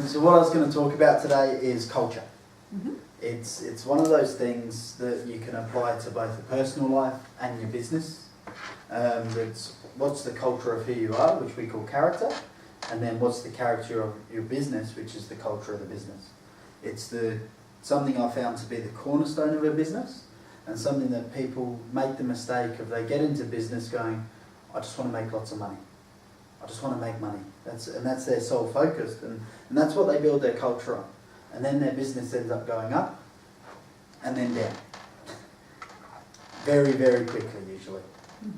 So what I was going to talk about today is culture. Mm-hmm. It's one of those things that you can apply to both your personal life and your business. It's what's the culture of who you are, which we call character, and then what's the character of your business, which is the culture of the business. It's something I found to be the cornerstone of a business, and something that people make the mistake of. They get into business going, I just want to make lots of money. I just want to make money. That's their sole focus, and that's what they build their culture on. And then their business ends up going up and then down. Very, very quickly usually.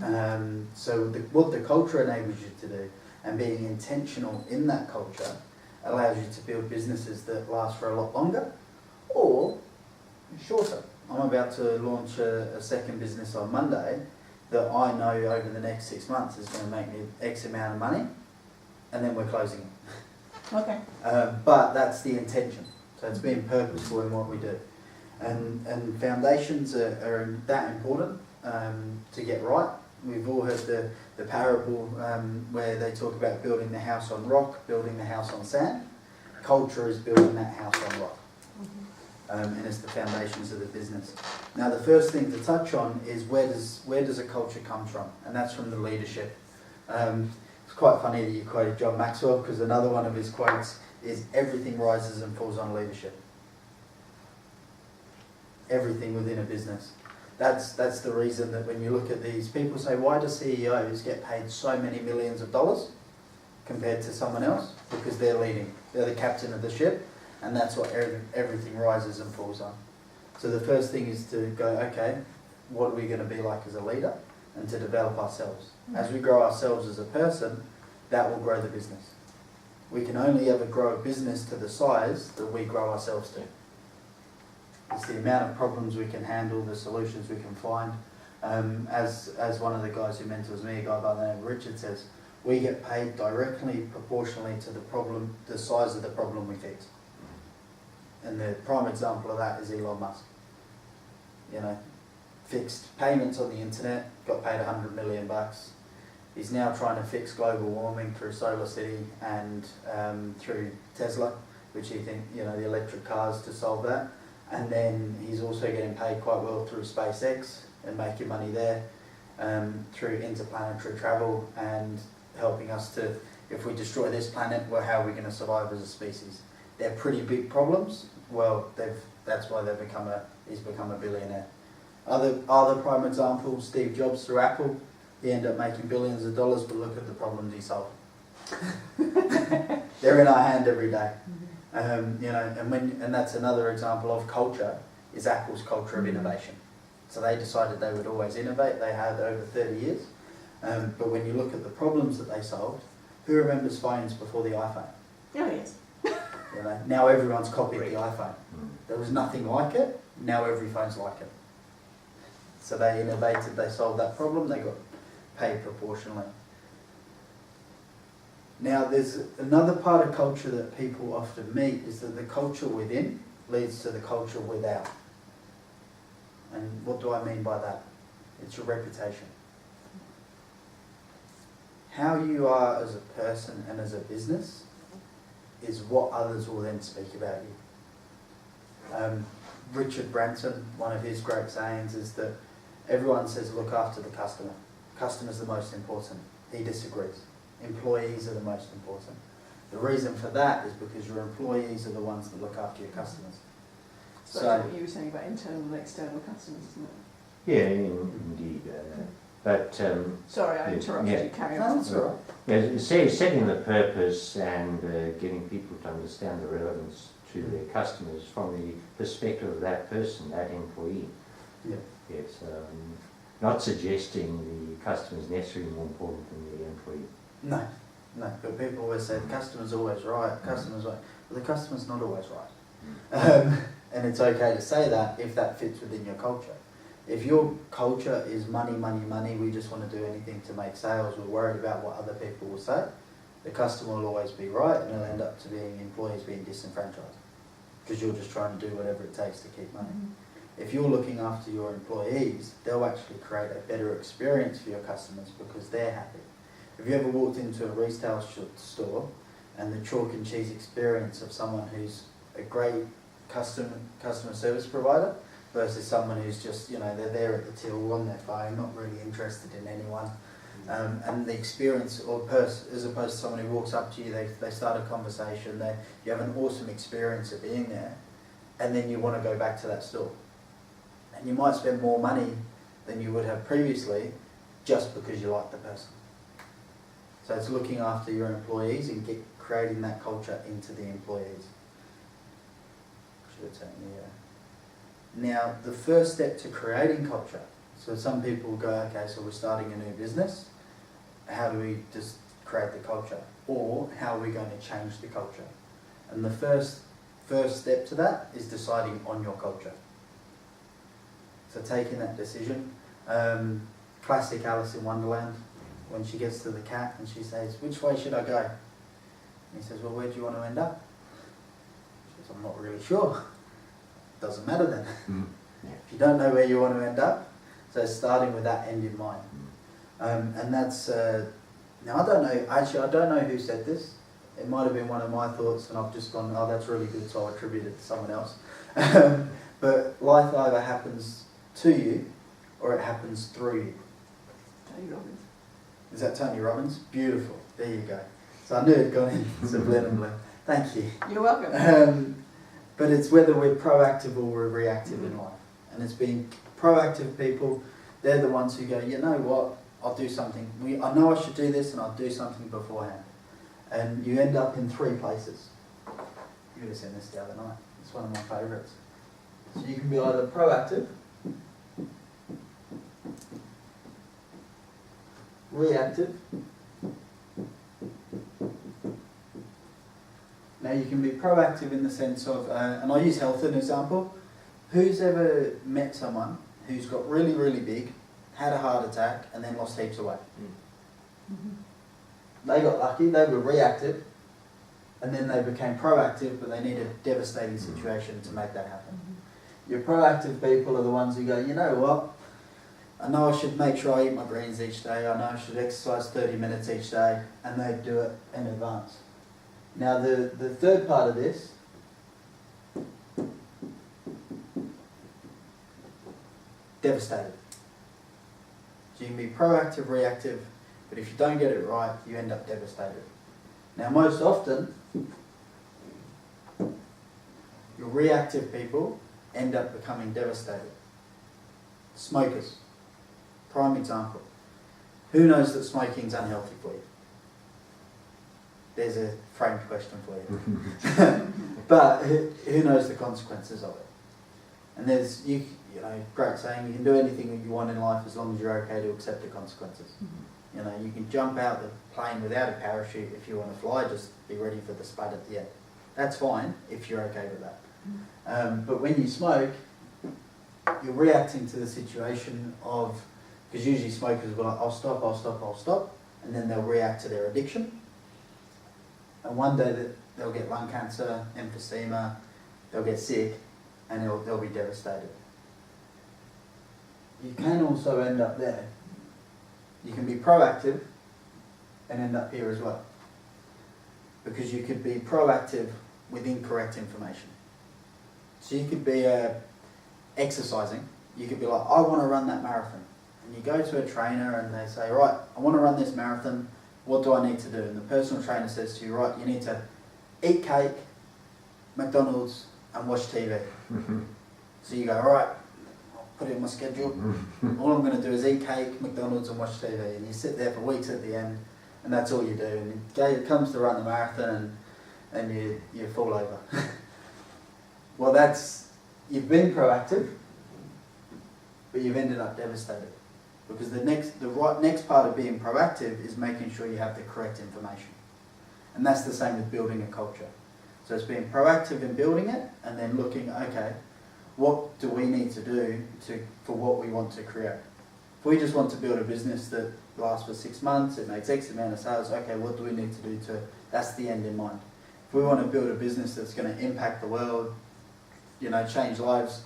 Mm-hmm. So what the culture enables you to do, and being intentional in that culture, allows you to build businesses that last for a lot longer or shorter. I'm about to launch a second business on Monday that I know over the next 6 months is going to make me X amount of money, and then we're closing it. Okay. But that's the intention. So it's being purposeful in what we do. And foundations are that important to get right. We've all heard the parable where they talk about building the house on rock, building the house on sand. Culture is building that house on rock. And it's the foundations of the business. Now the first thing to touch on is where does a culture come from? And that's from the leadership. It's quite funny that you quoted John Maxwell, because another one of his quotes is everything rises and falls on leadership. Everything within a business. That's the reason that when you look at these, people say, why do CEOs get paid so many millions of dollars compared to someone else? Because they're leading. They're the captain of the ship. And that's what everything rises and falls on. So the first thing is to go, okay, what are we going to be like as a leader? And to develop ourselves. As we grow ourselves as a person, that will grow the business. We can only ever grow a business to the size that we grow ourselves to. It's the amount of problems we can handle, the solutions we can find. As one of the guys who mentors me, a guy by the name of Richard, says, we get paid directly proportionally to the size of the problem we fix. And the prime example of that is Elon Musk. You know, fixed payments on the internet, got paid $100 million. He's now trying to fix global warming through Solar City and through Tesla, which he thinks, you know, the electric cars to solve that. And then he's also getting paid quite well through SpaceX and making money there, through interplanetary travel and helping us to, if we destroy this planet, well, how are we going to survive as a species? They're pretty big problems. Well, that's why he's become a billionaire. Other prime examples, Steve Jobs through Apple, he ended up making billions of dollars, but look at the problems he solved. They're in our hand every day. You know, and that's another example of culture, is Apple's culture of innovation. So they decided they would always innovate. They had over 30 years. But when you look at the problems that they solved, who remembers phones before the iPhone? Oh, yes. You know, now everyone's copied the iPhone. There was nothing like it. Now every phone's like it. So they innovated, they solved that problem, they got paid proportionally. Now there's another part of culture that people often meet, is that the culture within leads to the culture without. And what do I mean by that? It's your reputation. How you are as a person and as a business is what others will then speak about you. Richard Branson, one of his great sayings is that everyone says look after the customer. Customer's the most important. He disagrees. Employees are the most important. The reason for that is because your employees are the ones that look after your customers. So that's what you were saying about internal and external customers, isn't it? Yeah, indeed. But sorry, I interrupted you. Carry on. That's all right. yeah, setting the purpose and getting people to understand the relevance to their customers from the perspective of that person, that employee. Yeah. Yes, not suggesting the customer is necessarily more important than the employee. No. But people always say the customer's always right. Customer's right. But the customer's not always right. And it's okay to say that if that fits within your culture. If your culture is money, we just want to do anything to make sales, we're worried about what other people will say, the customer will always be right, and it'll end up to being employees being disenfranchised because you're just trying to do whatever it takes to keep money. If you're looking after your employees, they'll actually create a better experience for your customers because they're happy. Have you ever walked into a retail store and the chalk and cheese experience of someone who's a great customer service provider versus someone who's just, you know, they're there at the till on their phone, not really interested in anyone. And the experience, as opposed to someone who walks up to you, they start a conversation, you have an awesome experience of being there, and then you want to go back to that store. And you might spend more money than you would have previously just because you like the person. So it's looking after your employees and creating that culture into the employees. Should have taken the Now, the first step to creating culture, so some people go, okay, so we're starting a new business, how do we just create the culture? Or how are we going to change the culture? And the first step to that is deciding on your culture. So taking that decision, classic Alice in Wonderland, when she gets to the cat and she says, which way should I go? And he says, well, where do you want to end up? She says, I'm not really sure. Doesn't matter then. If you don't know where you want to end up, so starting with that end in mind. And that's, now I don't know who said this. It might have been one of my thoughts and I've just gone, oh, that's really good, so I'll attribute it to someone else. But life either happens to you or it happens through you. Tony Robbins. Is that Tony Robbins? Beautiful. There you go. So I knew it'd gone in. It's a blend and blend. Thank you. You're welcome. But it's whether we're proactive or we're reactive in life. And it's being proactive people, they're the ones who go, you know what, I'll do something. I know I should do this and I'll do something beforehand. And you end up in 3 places. You would have seen this the other night. It's one of my favourites. So you can be either proactive, reactive. Now you can be proactive in the sense of, and I use health as an example. Who's ever met someone who's got really, really big, had a heart attack, and then lost heaps of weight? They got lucky, they were reactive, and then they became proactive, but they need a devastating situation to make that happen. Your proactive people are the ones who go, you know what, I know I should make sure I eat my greens each day, I know I should exercise 30 minutes each day, and they do it in advance. Now the third part of this, devastated. So you can be proactive, reactive, but if you don't get it right, you end up devastated. Now most often, your reactive people end up becoming devastated. Smokers, prime example. Who knows that smoking's unhealthy for you? There's a framed question for you. But who knows the consequences of it? And there's, you know, great saying, you can do anything that you want in life as long as you're okay to accept the consequences. You know, you can jump out the plane without a parachute if you want to fly, just be ready for the spud at the end. That's fine if you're okay with that. But when you smoke, you're reacting to the situation of, because usually smokers will be like, I'll stop, and then they'll react to their addiction. And one day they'll get lung cancer, emphysema, they'll get sick, and they'll be devastated. You can also end up there. You can be proactive and end up here as well. Because you could be proactive with incorrect information. So you could be exercising. You could be like, I want to run that marathon. And you go to a trainer and they say, right, I want to run this marathon. What do I need to do? And the personal trainer says to you, right, you need to eat cake, McDonald's, and watch TV. So you go, all right, I'll put it in my schedule. All I'm going to do is eat cake, McDonald's, and watch TV. And you sit there for weeks at the end, and that's all you do. And it comes to run the marathon, and you fall over. Well, you've been proactive, but you've ended up devastated. Because the next part of being proactive is making sure you have the correct information. And that's the same with building a culture. So it's being proactive in building it, and then looking, okay, what do we need to do for what we want to create? If we just want to build a business that lasts for 6 months, it makes X amount of sales, okay, what do we need to do that's the end in mind. If we want to build a business that's going to impact the world, you know, change lives,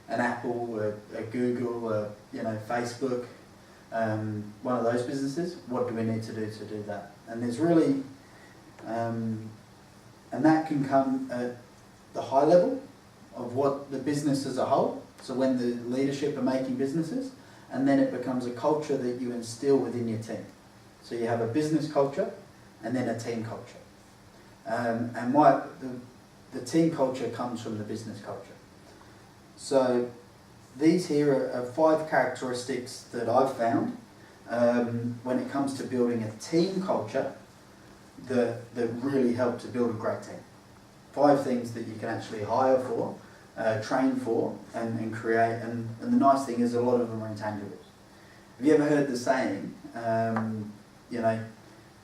an Apple, a Google, Facebook, one of those businesses, what do we need to do that? And there's really, And that can come at the high level of what the business as a whole, so when the leadership are making businesses, and then it becomes a culture that you instill within your team. So you have a business culture and then a team culture. And the team culture comes from the business culture. So these here are 5 characteristics that I've found when it comes to building a team culture that really help to build a great team. 5 things that you can actually hire for, train for, and create. And the nice thing is a lot of them are intangibles. Have you ever heard the saying,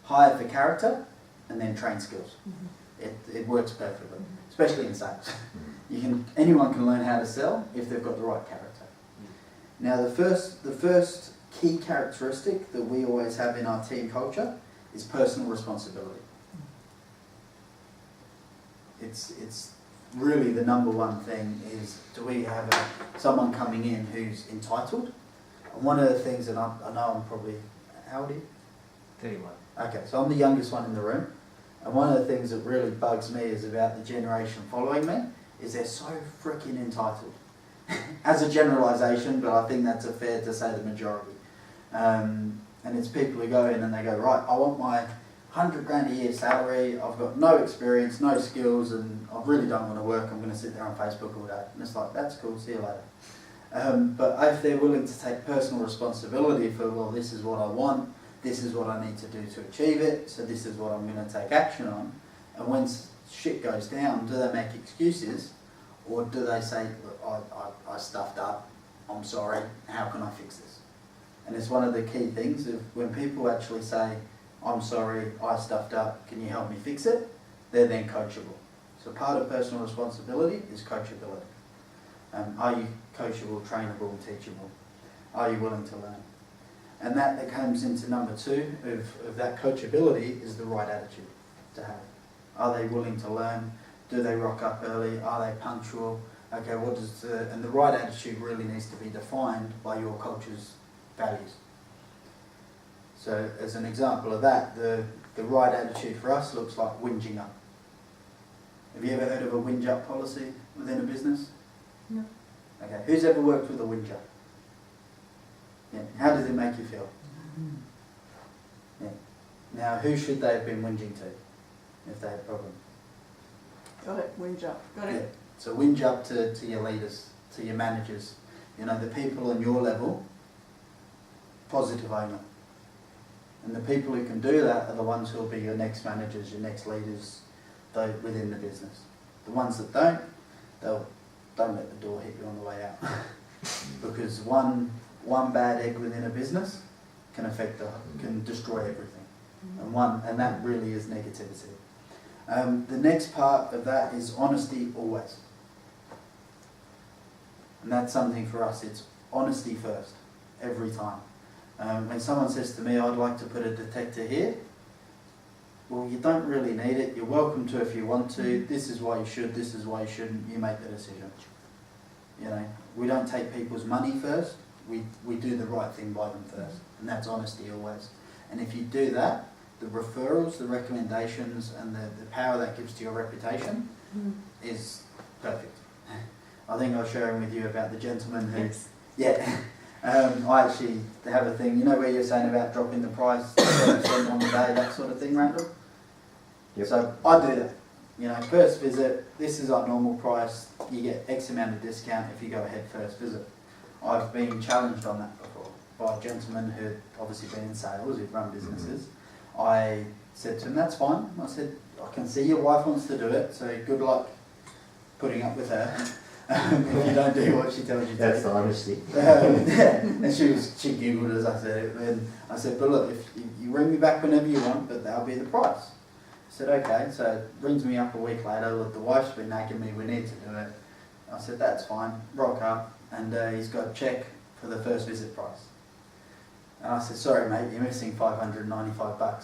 hire for character and then train skills? Mm-hmm. It works perfectly, especially in sales. Anyone can learn how to sell if they've got the right character. Now the first key characteristic that we always have in our team culture is personal responsibility. It's really the number one thing is, do we have someone coming in who's entitled? And one of the things that I know I'm probably, how old are you? 31. Okay, so I'm the youngest one in the room. And one of the things that really bugs me is about the generation following me, is they're so freaking entitled. As a generalisation, but I think that's fair to say the majority. And it's people who go in and they go, right, I want my 100 grand a year salary, I've got no experience, no skills, and I really don't want to work, I'm going to sit there on Facebook all day. And it's like, that's cool, see you later. But if they're willing to take personal responsibility for, well, this is what I want, this is what I need to do to achieve it, so this is what I'm going to take action on, and when shit goes down, do they make excuses, or do they say, look, I stuffed up, I'm sorry, how can I fix this? And it's one of the key things of when people actually say, I'm sorry, I stuffed up, can you help me fix it? They're then coachable. So part of personal responsibility is coachability. Are you coachable, trainable and teachable? Are you willing to learn? And that comes into number 2 of that coachability is the right attitude to have. Are they willing to learn? Do they rock up early? Are they punctual? Okay, and the right attitude really needs to be defined by your culture's values. So as an example of that, the right attitude for us looks like whinging up. Have you ever heard of a whinge up policy within a business? No. Okay, who's ever worked with a whinge up? Yeah. How does it make you feel? Yeah. Now, who should they have been whinging to if they had a problem? Got it, whinge up. Got it. Yeah. So whinge up to your leaders, to your managers, the people on your level, positive owner. And the people who can do that are the ones who will be your next managers, your next leaders within the business. The ones that don't let the door hit you on the way out. Because one bad egg within a business can destroy everything. And that really is negativity. The next part of that is honesty always. And that's something for us, it's honesty first, every time. When someone says to me, I'd like to put a detector here, well, you don't really need it. You're welcome to if you want to. This is why you should, this is why you shouldn't. You make the decision. We don't take people's money first. We do the right thing by them first. And that's honesty always. And if you do that, the referrals, the recommendations, and the power that gives to your reputation is perfect. I think I was sharing with you about the gentleman who... Yes. Yeah. I actually have a thing, where you're saying about dropping the price 10% on the day, that sort of thing, Randall? Yep. So I do that. First visit, this is our normal price, you get X amount of discount if you go ahead first visit. I've been challenged on that before by a gentleman who'd obviously been in sales, who'd run businesses. I said to him, that's fine. I said, I can see your wife wants to do it, so good luck putting up with her. If you don't do what she tells you to. That's the honesty. And she giggled as I said it. And I said, but look, if you ring me back whenever you want, but that'll be the price. I said, okay. So it rings me up a week later. Look, the wife's been nagging me. We need to do it. I said, that's fine. Rock up. And he's got a cheque for the first visit price. And I said, sorry mate, you're missing $595.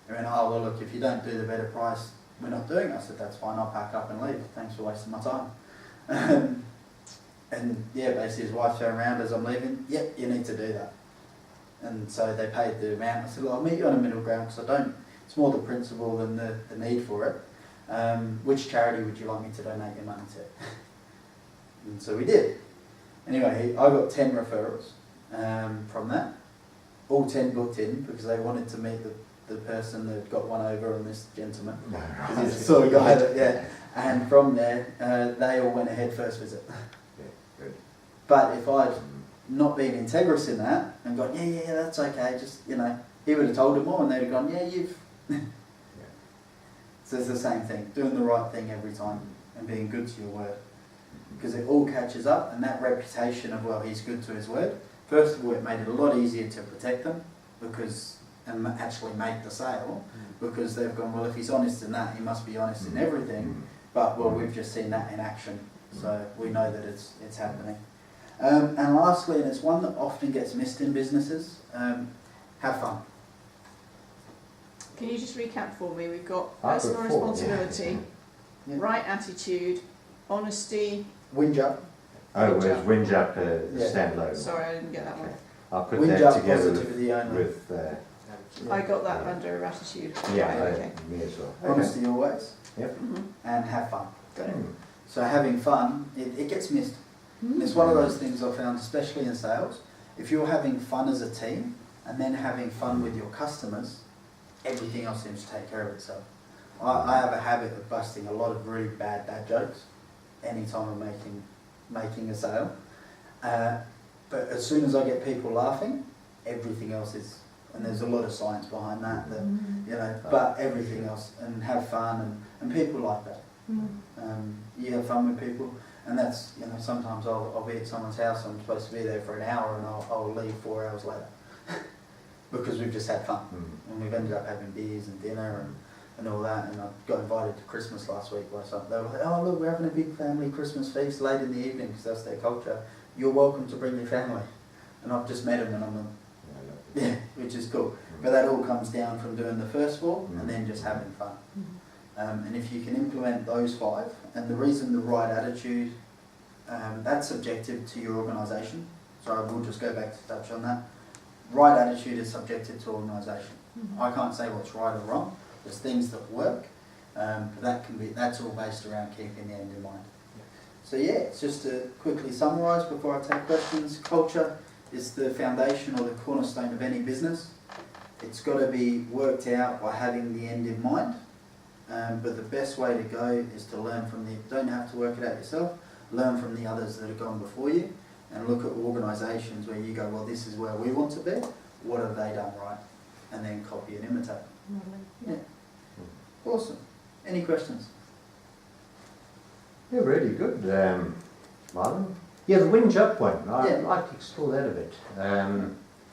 He went, oh well look, if you don't do the better price, we're not doing it. I said, that's fine, I'll pack up and leave. Thanks for wasting my time. And yeah, basically his wife turned around as I'm leaving, yep, you need to do that. And so they paid the amount. I said, well, I'll meet you on a middle ground because it's more the principle than the need for it. Which charity would you like me to donate your money to? And so we did. Anyway, I got 10 referrals from that. All 10 booked in because they wanted to meet the person that got one over on this gentleman. Because he's the sort of guy that, yeah. And from there, they all went ahead first visit. Yeah, good. But if I'd not been integrous in that and gone, yeah, that's okay, just, he would have told them more and they'd have gone, yeah, you've... So it's the same thing, doing the right thing every time and being good to your word. Because it all catches up, and that reputation of, well, he's good to his word, first of all, it made it a lot easier to protect them and actually make the sale, because they've gone, well, if he's honest in that, he must be honest in everything. But, well, we've just seen that in action, so we know that it's happening. And lastly, and it's one that often gets missed in businesses, have fun. Can you just recap for me? We've got I've got personal 4, responsibility, Yeah. right attitude, honesty. Whinge up. Oh, whereas Whinge Up Yeah. standalone. Sorry, I didn't get that one. I'll put Whinge that up, together positivity only. with I got that Yeah. under attitude. yeah, Right, okay. me as well. Honesty always, Yep. and have fun. Got it. So having fun, it gets missed. And it's one of those things I've found, especially in sales, if you're having fun as a team and then having fun with your customers, everything else seems to take care of itself. I have a habit of busting a lot of really bad dad jokes anytime I'm making a sale. But as soon as I get people laughing, everything else is, and there's a lot of science behind that, but everything else, and have fun, and people like that. You have fun with people, and that's, sometimes I'll be at someone's house, I'm supposed to be there for an hour, and I'll leave 4 hours later. Because we've just had fun, and we've ended up having beers and dinner and all that, and I got invited to Christmas last week by something. They were like, oh look, we're having a big family Christmas feast late in the evening, because that's their culture. You're welcome to bring your family. And I've just met them, and I'm like, yeah, which is cool. But that all comes down from doing the first 4 and then just having fun. And if you can implement those 5, and the reason the right attitude, that's subjective to your organisation. So I will just go back to touch on that. Right attitude is subjective to organisation. I can't say what's right or wrong. There's things that work, but that's all based around keeping the end in mind. So yeah, just to quickly summarise before I take questions, culture is the foundation or the cornerstone of any business. It's got to be worked out by having the end in mind, but the best way to go is to learn from don't have to work it out yourself, learn from the others that have gone before you, and look at organisations where you go, well, this is where we want to be, what have they done right, and then copy and imitate. Yeah. Awesome. Any questions? Yeah, really good, Marlon. Yeah, the Whinge Up one, I'd Yeah. like to explore that a bit.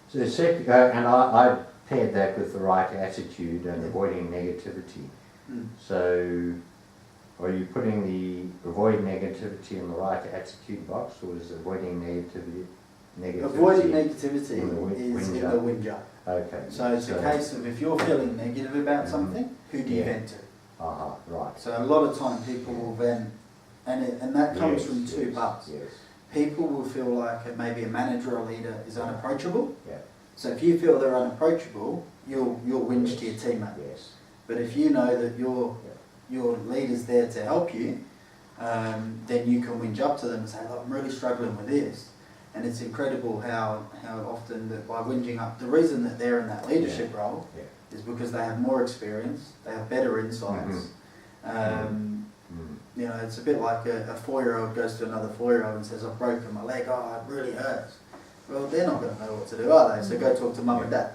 So the second, and I paired that with the right attitude and avoiding negativity. So, are you putting the avoid negativity in the right attitude box, or is avoiding negativity? Avoiding negativity in the is in Whinge the Up. Whinge Up. Okay. So it's a case of if you're feeling negative about something, who do you Yeah. vent to? Right. So a lot of time people will vent, and that comes Yes, from 2 yes, parts. Yes. People will feel like maybe a manager or leader is unapproachable. Yeah. So if you feel they're unapproachable, you'll whinge to your teammate. Yes. But if you know that your leader's there to help you, then you can whinge up to them and say, look, I'm really struggling with this. And it's incredible how often that by whinging up, the reason that they're in that leadership role is because they have more experience, they have better insights. It's a bit like a 4-year-old goes to another 4-year-old and says, I've broken my leg, oh, it really hurts. Well, they're not going to know what to do, are they? So go talk to mum and dad.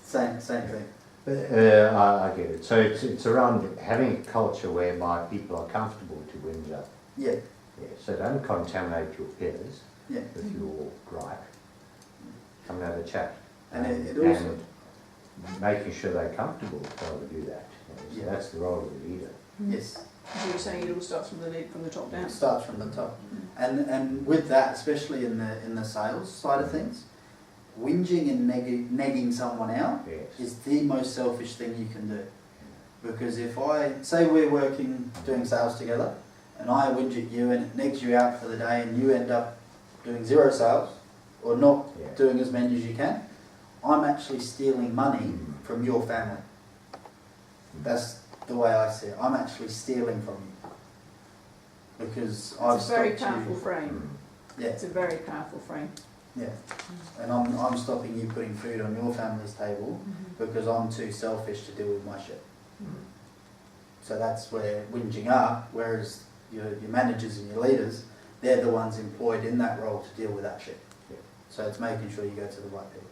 Same thing. I get it. So it's around having a culture whereby people are comfortable to whinge up. Yeah. So don't contaminate your peers with your gripe. Come and have a chat. And it also... And making sure they're comfortable to be able to do that. So that's the role of the leader. Yes. So you're saying it all starts from the top down? It starts from the top. And with that, especially in the sales side of things, whinging and negging someone out is the most selfish thing you can do. Because if say we're doing sales together, and I whinge at you and it negs you out for the day and you end up doing 0 sales, or not doing as many as you can, I'm actually stealing money from your family. That's the way I see it. I'm actually stealing from you because I've It's a very stopped powerful you. frame. Yeah, It's a very powerful frame. yeah. And I'm stopping you putting food on your family's table because I'm too selfish to deal with my shit. So that's where whinging up, whereas your managers and your leaders, they're the ones employed in that role to deal with that shit. Yeah. So it's making sure you go to the right people.